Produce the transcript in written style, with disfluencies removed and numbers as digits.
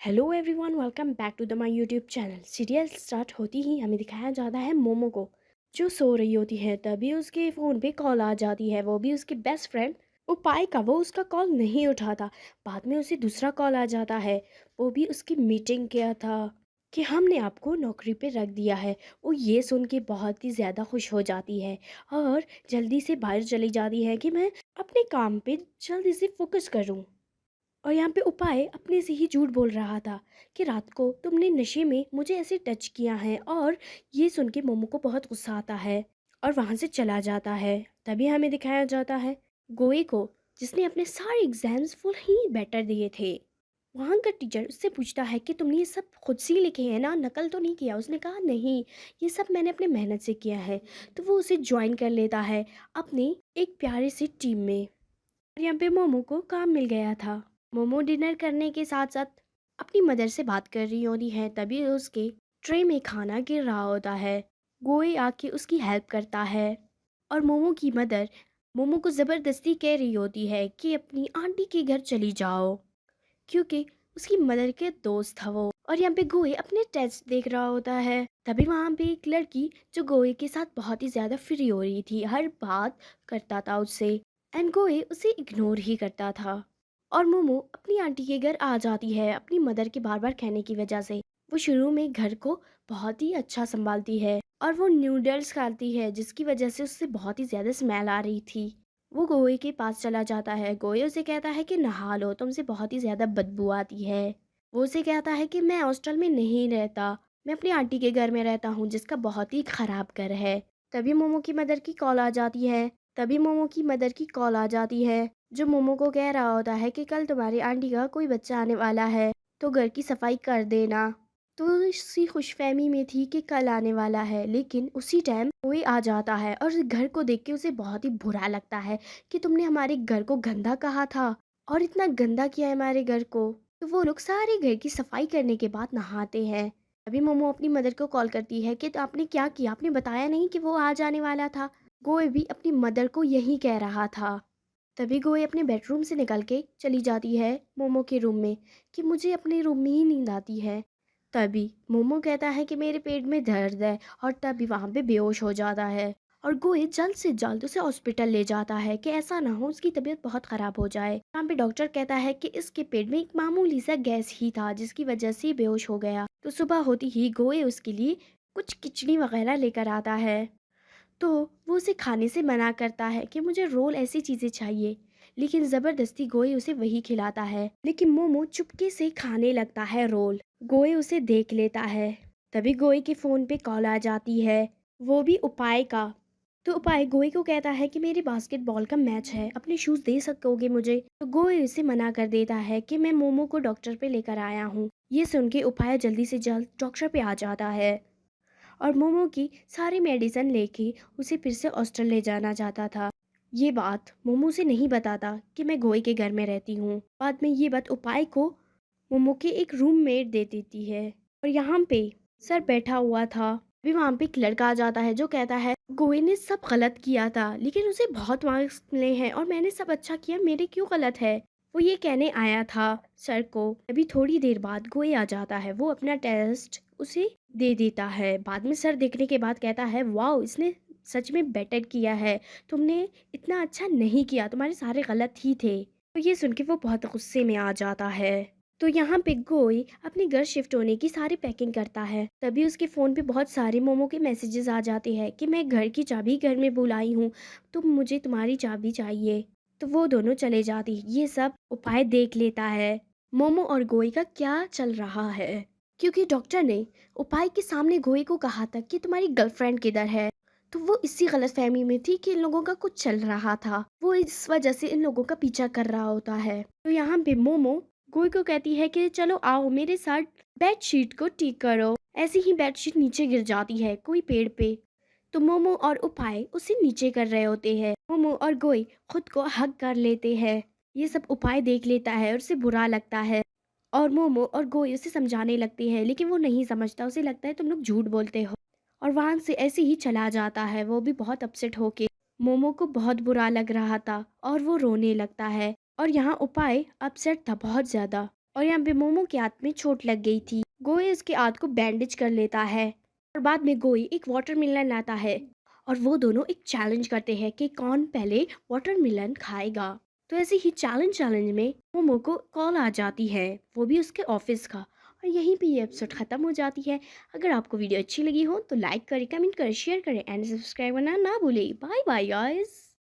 Hello everyone, welcome back to the my YouTube channel. Serial start होती ही हमें दिखाया जाता है मोमो को, जो सो रही होती है। तभी उसके फ़ोन पे कॉल आ जाती है, वो भी उसकी बेस्ट फ्रेंड उपाय का। वो उसका कॉल नहीं उठाता। बाद में उसे दूसरा कॉल आ जाता है, वो भी उसकी मीटिंग किया था कि हमने आपको नौकरी पे रख दिया है। वो ये सुन के बहुत ही ज़्यादा खुश हो जाती है और जल्दी से बाहर चली जाती है कि मैं अपने काम पे जल्दी से फोकस करूँ। और यहाँ पे उपाय अपने से ही झूठ बोल रहा था कि रात को तुमने नशे में मुझे ऐसे टच किया है। और ये सुन के मोमो को बहुत गुस्सा आता है और वहाँ से चला जाता है। तभी हमें दिखाया जाता है गोए को, जिसने अपने सारे एग्जाम्स फुल ही बेटर दिए थे। वहाँ का टीचर उससे पूछता है कि तुमने ये सब खुद से ही लिखे हैं ना, नकल तो नहीं किया। उसने कहा नहीं, ये सब मैंने अपने मेहनत से किया है। तो वो उसे ज्वाइन कर लेता है अपनी एक प्यारी सी टीम में। और यहाँ पे मोमो को काम मिल गया था। मोमो डिनर करने के साथ साथ अपनी मदर से बात कर रही होती है। तभी उसके ट्रे में खाना गिर रहा होता है। गोई आके उसकी हेल्प करता है और मोमो की मदर मोमो को ज़बरदस्ती कह रही होती है कि अपनी आंटी के घर चली जाओ, क्योंकि उसकी मदर के दोस्त था वो। और यहाँ पे गोई अपने टेस्ट देख रहा होता है। तभी वहाँ पे एक लड़की जो गोई के साथ बहुत ही ज़्यादा फ्री हो रही थी, हर बात करता था उससे, एंड गोई उसे इग्नोर ही करता था। और मोमो अपनी आंटी के घर आ जाती है अपनी मदर के बार बार कहने की वजह से। वो शुरू में घर को बहुत ही अच्छा संभालती है और वो नूडल्स खाती है, जिसकी वजह से उससे बहुत ही ज़्यादा स्मेल आ रही थी। वो गोए के पास चला जाता है। गोए उसे कहता है कि नहा लो, तुमसे बहुत ही ज़्यादा बदबू आती है। वो उसे कहता है कि मैं हॉस्टल में नहीं रहता, मैं अपनी आंटी के घर में रहता हूँ, जिसका बहुत ही ख़राब घर है। तभी मोमो की मदर की कॉल आ जाती है। तभी मोमो की मदर की कॉल आ जाती है, जो मोमो को कह रहा होता है कि कल तुम्हारी आंटी का कोई बच्चा आने वाला है, तो घर की सफाई कर देना। तो वो इसी खुशफहमी में थी कि कल आने वाला है, लेकिन उसी टाइम कोई आ जाता है और घर को देख के उसे बहुत ही बुरा लगता है कि तुमने हमारे घर को गंदा कहा था और इतना गंदा किया है हमारे घर को। तो वो लोग सारे घर की सफाई करने के बाद नहाते हैं। अभी मोमो अपनी मदर को कॉल करती है कि तो आपने क्या किया, आपने बताया नहीं कि वो आ जाने वाला था। गोए भी अपनी मदर को यही कह रहा था। तभी गोए अपने बेडरूम से निकल के चली जाती है मोमो के रूम में कि मुझे अपने रूम में ही नींद आती है। तभी मोमो कहता है कि मेरे पेट में दर्द है और तभी वहाँ पे बेहोश हो जाता है। और गोए जल्द से जल्द उसे हॉस्पिटल ले जाता है कि ऐसा ना हो उसकी तबीयत बहुत ख़राब हो जाए। यहाँ पे डॉक्टर कहता है कि इसके पेट में एक मामूली सा गैस ही था, जिसकी वजह से बेहोश हो गया। तो सुबह होती ही गोए उसके लिए कुछ खिचड़ी वगैरह लेकर आता है। तो वो उसे खाने से मना करता है कि मुझे रोल ऐसी चीज़ें चाहिए, लेकिन ज़बरदस्ती गोई उसे वही खिलाता है। लेकिन मोमो चुपके से खाने लगता है रोल। गोई उसे देख लेता है। तभी गोई के फ़ोन पे कॉल आ जाती है, वो भी उपाय का। तो उपाय गोई को कहता है कि मेरी बास्केटबॉल का मैच है, अपने शूज़ दे सकोगे मुझे। तो गोई उसे मना कर देता है कि मैं मोमो को डॉक्टर पे लेकर आया हूँ। ये सुन के उपाय जल्दी से जल्द डॉक्टर पे आ जाता है और मोमो की सारी मेडिसिन लेके उसे फिर से हॉस्टल ले जाना चाहता था। ये बात मोमो से नहीं बताता कि मैं गोई के घर में रहती हूँ। बाद में ये बात उपाय को मोमो के एक रूममेट दे देती है। और यहाँ पे सर बैठा हुआ था। अभी वहाँ पे एक लड़का आ जाता है जो कहता है गोई ने सब गलत किया था, लेकिन उसे बहुत मार्क्स मिले हैं और मैंने सब अच्छा किया, मेरे क्यों गलत है। वो ये कहने आया था सर को। अभी थोड़ी देर बाद गोई आ जाता है, वो अपना टेस्ट उसे दे देता है। बाद में सर देखने के बाद कहता है वाओ, इसने सच में बेटर किया है, तुमने इतना अच्छा नहीं किया, तुम्हारे सारे गलत ही थे। तो ये सुन के वो बहुत गुस्से में आ जाता है। तो यहाँ पे गोई अपने घर शिफ्ट होने की सारी पैकिंग करता है। तभी उसके फ़ोन पे बहुत सारे मोमो के मैसेजेस आ जाते हैं कि मैं घर की चाबी घर में बुलाई हूँ, तो मुझे तुम्हारी चाबी चाहिए। तो वो दोनों चले जाती। ये सब उपाय देख लेता है मोमो और गोई का क्या चल रहा है, क्योंकि डॉक्टर ने उपाय के सामने गोई को कहा था कि तुम्हारी गर्लफ्रेंड किधर है। तो वो इसी गलतफहमी में थी कि इन लोगों का कुछ चल रहा था, वो इस वजह से इन लोगों का पीछा कर रहा होता है। तो यहाँ पे मोमो गोई को कहती है कि चलो आओ मेरे साथ बेडशीट को ठीक करो। ऐसे ही बेडशीट नीचे गिर जाती है कोई पेड़ पे। तो मोमो और उपाय उसे नीचे कर रहे होते हैं। मोमो और गोई खुद को हग कर लेते हैं। ये सब उपाय देख लेता है और उसे बुरा लगता है। और मोमो और गोई उसे समझाने लगते हैं, लेकिन वो नहीं समझता। उसे लगता है तुम लोग झूठ बोलते हो, और वहाँ से ऐसे ही चला जाता है। वो भी बहुत अपसेट होके। मोमो को बहुत बुरा लग रहा था और वो रोने लगता है। और यहाँ उपाय अपसेट था बहुत ज़्यादा। اور यहाँ पे मोमो के हाथ में चोट लग गई थी। गोई उसके हाथ को बैंडेज कर लेता है और बाद में गोई एक वाटरमेलन लाता है और वो दोनों एक चैलेंज करते हैं कि कौन पहले वाटरमेलन खाएगा। तो ऐसे ही चैलेंज में मोमो को कॉल आ जाती है, वो भी उसके ऑफिस का। और यहीं पे ये एपिसोड ख़त्म हो जाती है। अगर आपको वीडियो अच्छी लगी हो तो लाइक करें, कमेंट करें, शेयर करें एंड सब्सक्राइब करना ना भूलें। Bye bye guys.